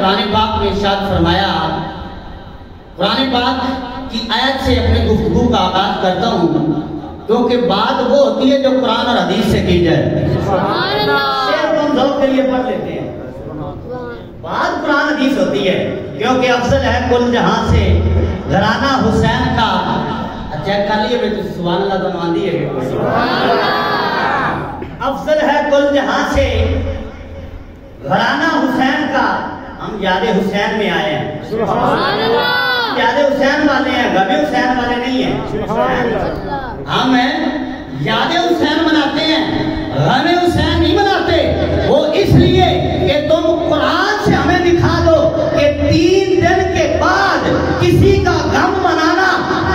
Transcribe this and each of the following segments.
قرآن پاک میں ارشاد فرمایا، قرآن پاک کی آیت سے اپنی گفتگو کا آغاز کرتا ہوں، کیونکہ بات وہ ہوتی ہے جو قرآن اور حدیث سے کی جائے۔ شعر ہم ذوق کے لیے پڑھ لیتے ہیں، بات قرآن حدیث ہوتی ہے، کیونکہ افضل ہے کل جہاں سے گھرانہ حسین کا۔ چیک کر لیے بھائی، سبحان اللہ تو مان دیے گے۔ افضل ہے کل جہاں سے گھرانہ حسین کا، ہم یاد حسین میں آئے ہیں۔ یاد حسین والے ہیں، غم حسین والے نہیں ہیں۔ ہم یاد حسین مناتے ہیں، غم حسین نہیں مناتے۔ وہ اس لیے کہ تم قرآن سے ہمیں دکھا دو کہ 3 دن کے بعد کسی کا غم منانا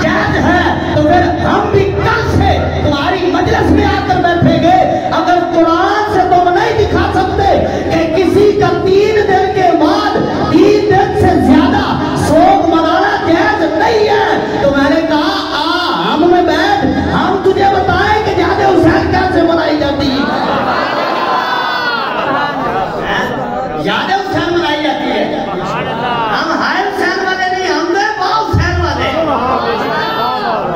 جائز ہے، تو پھر ہم بھی کل سے تمہاری مجلس میں آ کر بیٹھیں گے۔ اگر قرآن سے تم نہیں دکھا سکتے کہ کسی کا 3 دن کے بعد 3 دن سے زیادہ سوگ منانا جائز نہیں ہے، تو میں نے کہا ہم میں بیٹھ، ہم تجھے بتائیں کہ یاد حسین کیسے منائی جاتی ہے۔ یاد حسین منائی جاتی ہے، ہم ہائے حسین والے نہیں، ہم تو واہ حسین والے۔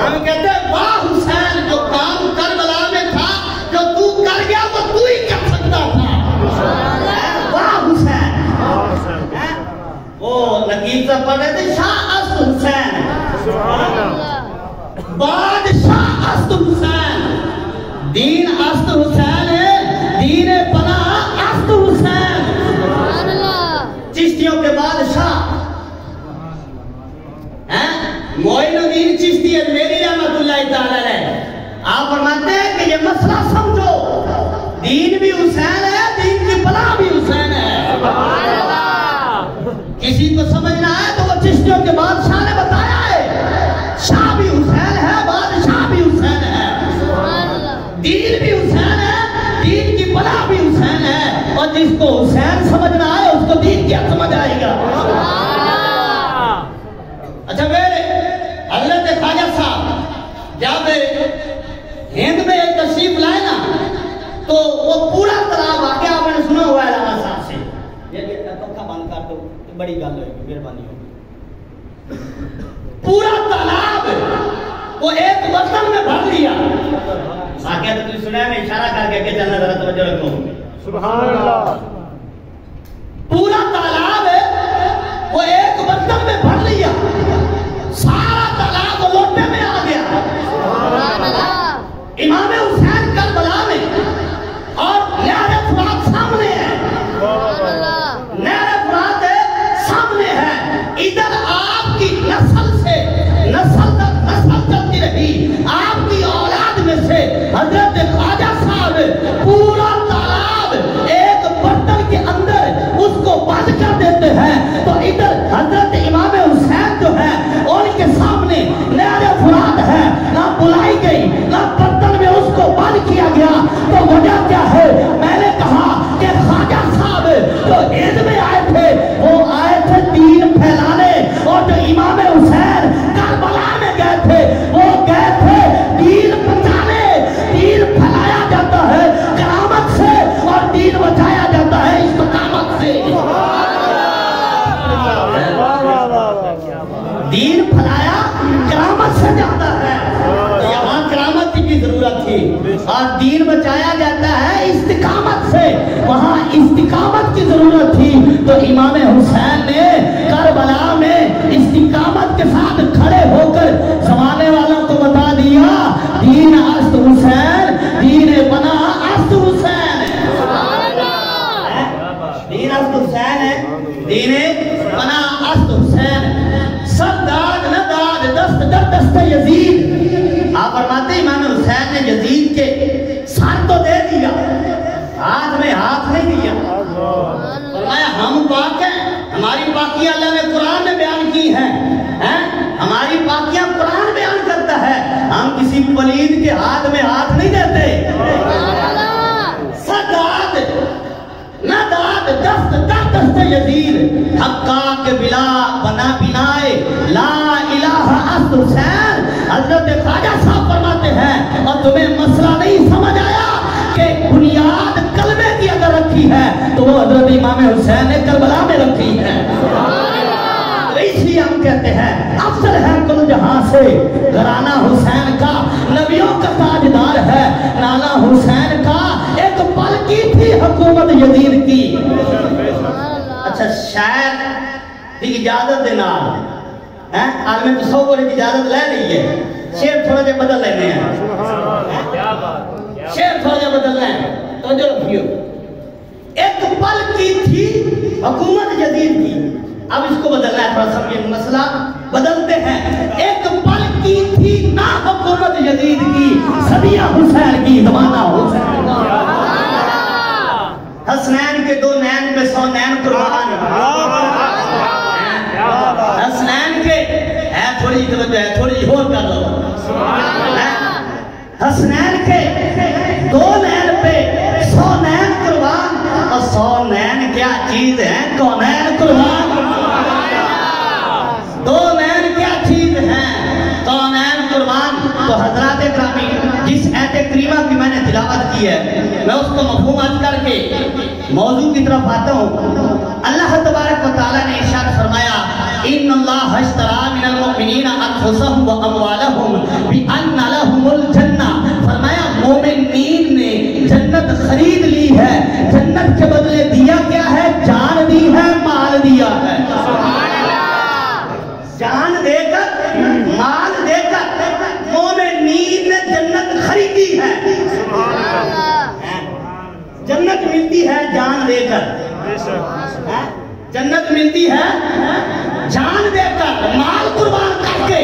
ہم کہتے ہیں واہ حسین، جو کام کربلا میں تھا جو تو کر گیا وہ تو ہی کر سکتا تھا۔ واہ حسین۔ وہ نقیب سے پڑھ رہے تھے، شاہ است حسین، بادشاہ است حسین، دین است حسین ہے، دین پناہ است حسین۔ چشتیوں کے بادشاہ معین الدین چشتی اجمیری رحمۃ اللہ تعالی علیہ، آپ فرماتے ہیں کہ یہ مسئلہ سمجھو، دین بھی حسین ہے، دین کی پناہ بھی حسین ہے۔ کسی کو سمجھنا ہے تو وہ چشتیوں کے بادشاہ نے بتایا ہے، شاہ بھی حسین ہے، بادشاہ بھی حسین ہے، دین بھی حسین ہے، دین کی پناہ بھی حسین ہے، اور جس کو حسین سمجھنا ہے اس کو دین کیا سمجھ آئے گا۔ اچھا میرے حضرت خواجہ صاحب جب ہند میں ایک تشریف لائے نا، تو وہ پورا تالاب واقعہ آپ نے سنا ہوا ہے علامہ صاحب سے، یہ پنکھا بند کر دو، بڑی گل ہوگی، مہربانی ہوگی۔ پورا تالاب وہ ایک برتن میں بھر لیا، واقعہ تو تم سنا ہے، میں اشارہ کر کے کہ چلنا ذرا توجہ رکھو۔ سبحان اللہ۔ پورا تالاب وہ ایک برتن میں بھر لیا، سارا تالاب لوٹے میں آ گیا۔ امام حسین کربلا میں، اور نہر فرات سامنے ہے، نہر فرات سامنے ہے، ادھر آپ کی نسل سے نسل تک نسل چلتی رہی، آپ کی اولاد میں سے حضرت خواجہ صاحب پورا تالاب ایک برتن کے اندر اس کو بند کر دیتے ہیں، تو ادھر حضرت امام حسین جو ہے ان کے سامنے نہر فرات ہے، نہ بلائی گئی نہ برتن میں اس کو بند کیا گیا۔ تو وجہ کیا ہے؟ میں نے کہا کہ خواجہ صاحب جو ہند میں آئے تھے وہ آئے تھے دین پھیلانے، اور جو امام حسین کربلا میں گئے تھے وہ گئے تھے دین بچانے۔ دین پھیلایا جاتا ہے کرامت سے، اور دین بچایا جاتا ہے استقامت سے۔ دین پھیلایا کرامت سے جاتا ہے، یہاں کرامت کی ضرورت تھی، اور دین بچایا جاتا ہے استقامت سے، وہاں استقامت کی ضرورت تھی۔ تو امام حسین نے کربلا میں استقامت کے ساتھ کھڑے ہو کر زمانے والوں کو بتا دیا، دین است حسین، دین پناہ است حسین ہے، دین است حسین ہے، دین پناہ است حسین۔ سب داد نہ داد، دست در دست یزید۔ آپ فرماتے ہیں امام حسین نے یزید کے سر تو دے دیا، ہاتھ میں ہاتھ نہیں دیا۔ فرمایا ہم پاک ہیں، ہماری پاکیاں اللہ نے قرآن میں بیان کی ہیں، ہماری پاکیاں قرآن بیان کرتا ہے، ہم کسی پلید کے ہاتھ میں ہاتھ نہیں دیتے۔ سداد نہ داد، دست در دست یزید، حقا کے بلا بنا بنائے لا الہ است حسین۔ حضرت خواجہ صاحب فرماتے ہیں، اور تمہیں مسئلہ نہیں سمجھ آیا کہ بنیاد کلمے کی اگر رکھی ہے تو وہ حضرت امام حسین نے کربلا میں رکھی ہے۔ کہتے ہیں افضل ہے کل جہاں سے گھرانہ حسین کا، نبیوں کا تاجدار ہے نانا حسین کا، ایک پل کی تھی حکومت یزید کی۔ اچھا شاید دی اجازت دے نال عالم تصور کی اجازت لے لیے، شعر تھوڑا جا بدل لینے ہیں، شعر تھوڑا جا بدل لیں تو جو رکھیو، ایک پل کی تھی حکومت یزید کی، اب اس کو بدلنا ہے، تھوڑا سمجھیں مسئلہ بدلتے ہیں۔ ایک پل کی تھی نا حکومت یزید کی، صدیہ حسین کی، زمانہ حسین کا، حسنین کے دو نین پہ 100 نین قربان، حسنین کے تھوڑی توجہ ہے، تھوڑی اور کر لو، حسنین کے دو نین پہ 100 نین قربان، اور 100 نین کیا چیز ہے، کونین قربان، دو نین کیا چیز ہیں، کونین قربان۔ تو حضرات اکرامی جس آیت کریمہ کی میں نے تلاوت کی ہے میں اس کو مفہوم عرض کر کے موضوع کی طرف آتا ہوں۔ اللہ تبارک و تعالیٰ نے ارشاد فرمایا ان اللہ اشترى من المؤمنین انفسهم واموالهم بان لهم الجنہ، فرمایا مومنین نے جنت خرید لی ہے، جنت کے بدلے دیا کیا ہے، جان دی ہے، مال دیا ہے، جان دے کر مال دے کر مومنین نے جنت خریدی ہے، جنت ملتی ہے جان دے کر، جنت ملتی ہے جان دے کر، مال قربان کر کے،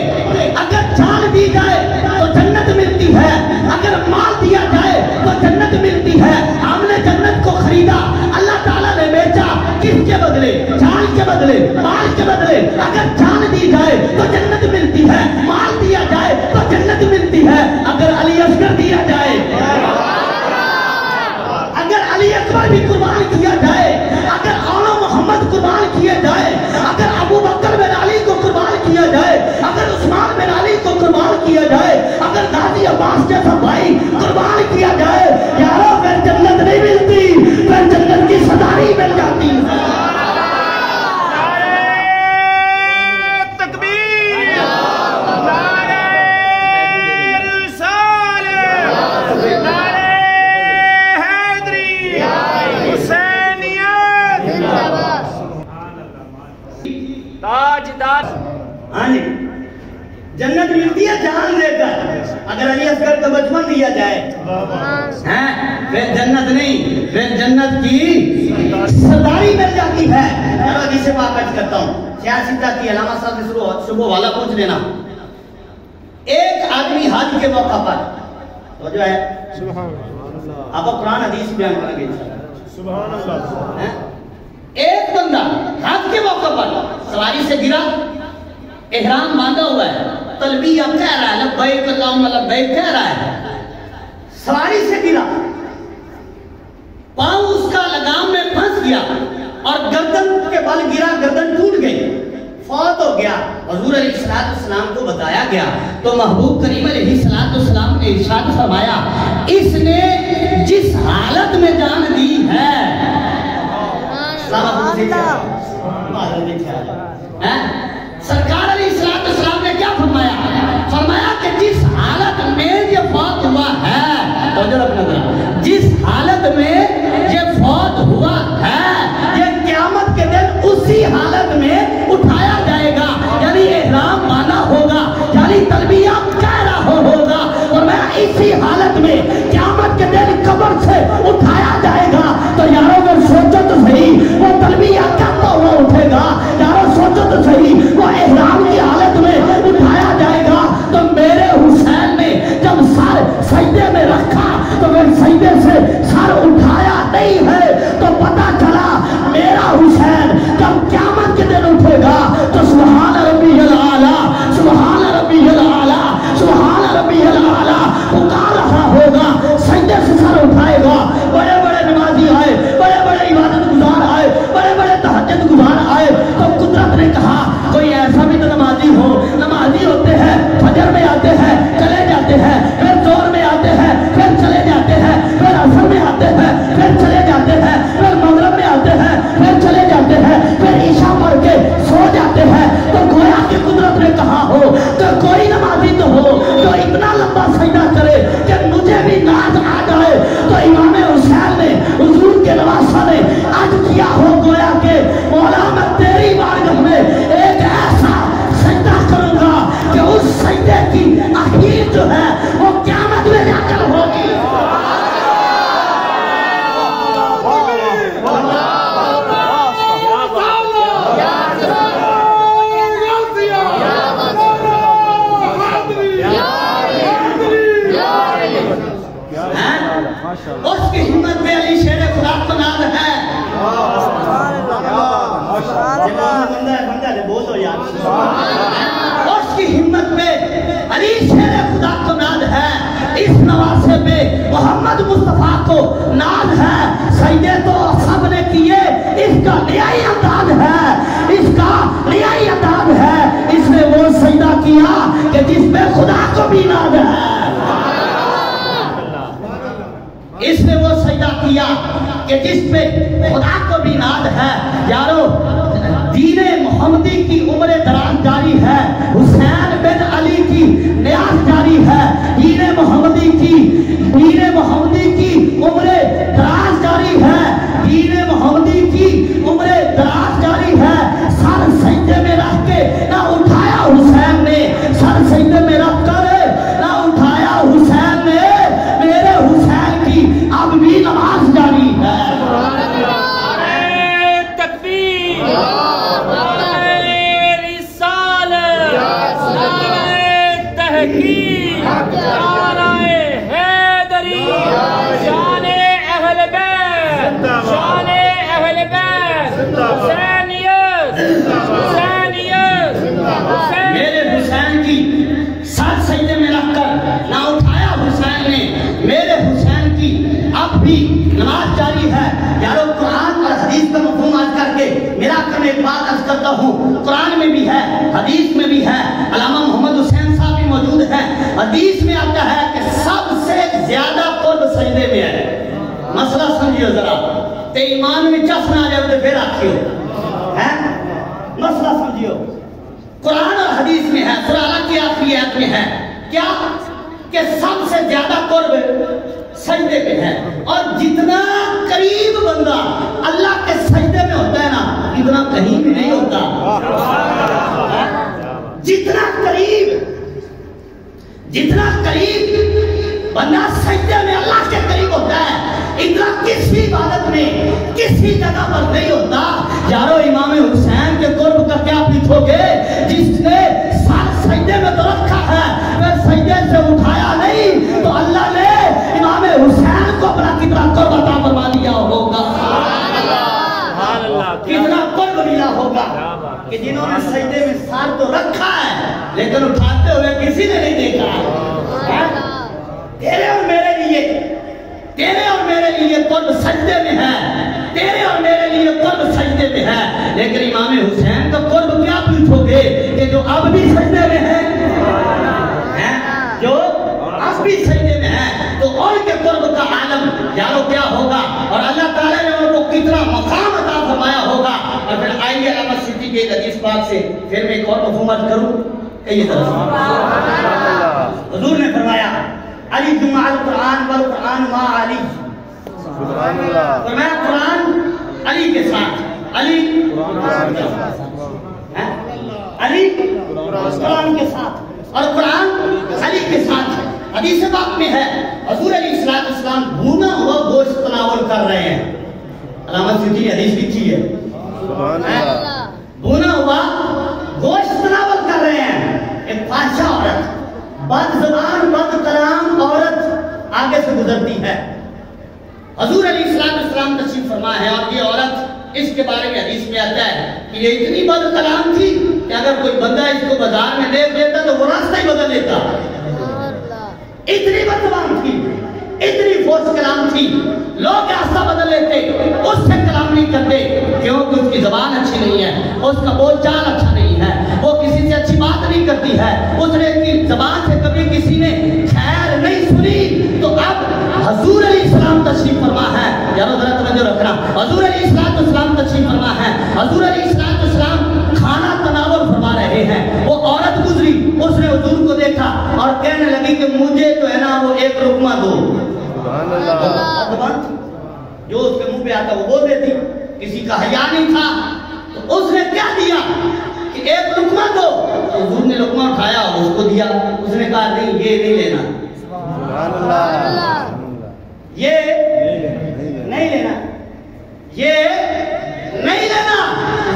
اگر جان دی جائے تو جنت ملتی ہے، اگر مال دیا جائے تو جنت ملتی ہے۔ ہم نے جنت کو خریدا، اللہ تعالیٰ نے بیچا، کس کے بدلے، جان کے بدلے، مال کے بدلے، اگر جان دی جائے تو جنت ملتی ہے، مال دیا جائے تو جنت ملتی ہے، اگر علی اصغر دیا جائے، اگر علی اکبر بھی قربان کیا جائے، اگر اولا محمد قربان کیا جائے، اگر ابو بکر بن علی کو قربان کیا جائے، اگر عثمان بن علی کو قربان کیا جائے، اگر غازی عباس جیسا بھائی قربان کیا جائے، یارو پھر جنت نہیں ملتی، پھر جنت کی صداری مل جاتی ہے۔ جنت ملتی ہے جان دے کر، اگر علی اصغر کا بچپن دیا جائے پھر جنت نہیں، پھر جنت کی سرداری مل جاتی ہے۔ چلو حدیث پاک عرض کرتا ہوں، 86 کی علامہ صاحب سے صبح والا پوچھ لینا۔ ایک آدمی حج کے موقع پر تو جو ہے اب قرآن حدیث بیان کریں گے سبحان اللہ، ایک بندہ حج کے موقع پر سواری سے گرا، احرام باندھا ہوا ہے، تلبیہ کہہ رہا ہے، لبیک اللہم لبیک کہہ رہا ہے، سواری سے گرا، پاؤں اس کا لگام میں پھنس گیا اور گردن کے بل گرا، گردن ٹوٹ گئی، فوت ہو گیا۔ حضور علیہ السلام کو بتایا گیا تو محبوب کریم علیہ السلام نے ارشاد فرمایا اس نے جس حالت میں جان دی ہے، سرکار علیہ السلام نے کیا فرمایا؟ فرمایا کہ جس حالت میں یہ فوت ہوا ہے، جس حالت میں یہ فوت ہوا ہے، یہ قیامت کے دن اسی حالت میں اٹھایا جائے گا، یعنی احرام باندھا ہوگا، یعنی تلبیہ کہہ رہا ہوگا، اور میں اسی حالت میں قیامت کے دن قبر سے اٹھایا جائے گا۔ تو یارو اگر سوچو تو صحیح، وہ تلبیہ کرتا ہوا اٹھے گا، یارو سوچو تو صحیح، وہ احرام کی حالت میں اٹھایا جائے گا، تو اس کی ہمت پہ علی شیر خدا کو ناز ہے، اس نواسے پہ محمد مصطفیٰ کو ناز ہے۔ سجدے تو سب نے کیے، اس کا نیائی انداز ہے، اس کا نیائی انداز ہے۔ اس نے وہ سجدہ کیا کہ جس پہ خدا کو بھی ناز ہے، اس نے وہ سجدہ کیا کہ جس پہ خدا کو بھی ناز ہے۔ یارو دین محمدی کی عمر دراز جاری ہے، حسین بن علی کی نیاز جاری ہے۔ دین محمدی کی عمر دراز جاری ہے، دین محمدی کی عمر دراز جاری ہے۔ سر سجدے میں رکھ کے نہ اٹھایا حسین نے، سر سجدے میں رکھ کر نہ اٹھایا حسین نے، میرے حسین کی اب بھی نماز جاری ہے۔ میرے حسین کی سر سجدے میں رکھ کر نہ اٹھایا حسین نے، میرے حسین کی اب بھی نماز جاری ہے۔ یارو قرآن اور حدیث کا مفہوم آج کر کے میرا کم ایک بات عرض کرتا ہوں، قرآن میں بھی ہے، حدیث میں بھی ہے، علامہ محمد حسین صاحب بھی موجود ہیں۔ حدیث میں آتا ہے کہ سب سے زیادہ قرب سجدے میں ہے۔ مسئلہ سمجھیو ذرا، تے ایمان میں چس نہ آ جائے تو پھر آکھیو ہے، مسئلہ سمجھیو۔ قرآن اور حدیث میں ہے، سورہ الگ کی آخری آیت میں ہے کیا کہ سب سے زیادہ قرب سجدے میں ہے، اور جتنا قریب بندہ اللہ کے سجدے میں ہوتا ہے نا، اتنا کہیں بھی نہیں ہوتا۔ جتنا قریب بندہ سجدے میں اللہ کے قریب ہوتا ہے، اتنا کسی عبادت میں کسی جگہ پر نہیں ہوتا۔ یارو امام حسین کے قرب کا کیا پوچھو گے، جس نے سر سجدے میں تو رکھا ہے، پھر سجدے سے اٹھایا نہیں، تو اللہ نے امام حسین کو اپنا کتنا قرب عطا فرما دیا ہوگا، کتنا قرب ملا ہوگا کہ جنہوں نے سجدے میں سر تو رکھا ہے لیکن اٹھاتے ہوئے کسی نے نہیں دیکھا ہے۔ تیرے اور میرے لیے قرب سجدے میں ہے، تیرے اور میرے لیے قرب سجدے میں ہے، لیکن امام حسین کا قرب کیا پوچھو گے کہ جو اب بھی سجدے میں ہے، جو اب بھی سجدے میں ہے، تو ان کے قرب کا عالم یارو کیا ہوگا، اور اللہ تعالیٰ نے ان کو کتنا مقام عطا فرمایا ہوگا۔ اور پھر آئیے علامہ سیوطی کے حدیث پاک سے پھر میں ایک اور مفہوم کروں کہ یہ طرح حضور نے فرمایا علی جمع القرآن والقرآن مع علی، فرمایا قرآن علی کے ساتھ، علی قرآن کے ساتھ، اور قرآن علی کے ساتھ۔ حدیث پاک میں ہے حضور علیہ السلام بھونا ہوا گوشت تناول کر رہے ہیں، علامہ سیوطی نے حدیث لکھی ہے، بھونا ہوا گوشت تناول کر رہے ہیں۔ ایک فاحشہ عورت، بد زبان بد کلام عورت آگے سے گزرتی ہے، حضور علیہ السلام تشریف فرما ہے، اور یہ عورت اس کے بارے میں حدیث میں آتا ہے کہ یہ اتنی بد کلام تھی کہ اگر کوئی بندہ اس کو بازار میں دیکھ لیتا تو وہ راستہ ہی بدل لیتا، اتنی بد زبان تھی، اتنی فوش کلام تھی، لوگ راستہ بدل لیتے، اس سے کلام نہیں کرتے، کیونکہ اس کی زبان اچھی نہیں ہے، اس کا بول چال اچھا نہیں ہے، وہ کسی سے اچھی بات نہیں کرتی ہے، اس نے کی زبان سے کبھی کسی نے خیر نہیں سنی۔ تو اب حضور علیہ السلام تشریف فرما ہے، یارو ذرا توجہ رکھنا، حضور علیہ السلام تشریف فرما ہے، حضور علیہ السلام کھانا تناول فرما رہے ہیں، وہ عورت گزری، اس نے حضور کو دیکھا اور کہنے لگی کہ مجھے جو ہے نا وہ ایک لقمہ دو، جو اس کے منہ پہ آتا وہ بول دیتی، کسی کا حیا نہیں تھا، تو اس نے کیا دیا کہ ایک لقمہ دو، حضور نے لقمہ اٹھایا اور اس کو دیا، اس نے کہا نہیں یہ نہیں لینا، یہ نہیں لینا، یہ نہیں لینا۔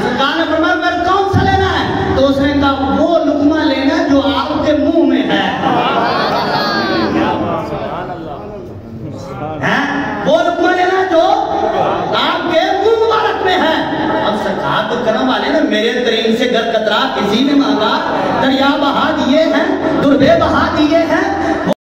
سرکار نے فرمایا پھر کون سا لینا ہے؟ تو اس نے کہا وہ لقمہ لینا جو آپ کے منہ میں ہے، وہ لقمہ لینا جو آپ کے منہ مبارک میں ہے۔ اب سرکار تو کرم والے نے میرے ترین سے گر قطرہ کسی نے مانگا، دریا بہا دیے ہیں، دربے بہا دیے ہیں،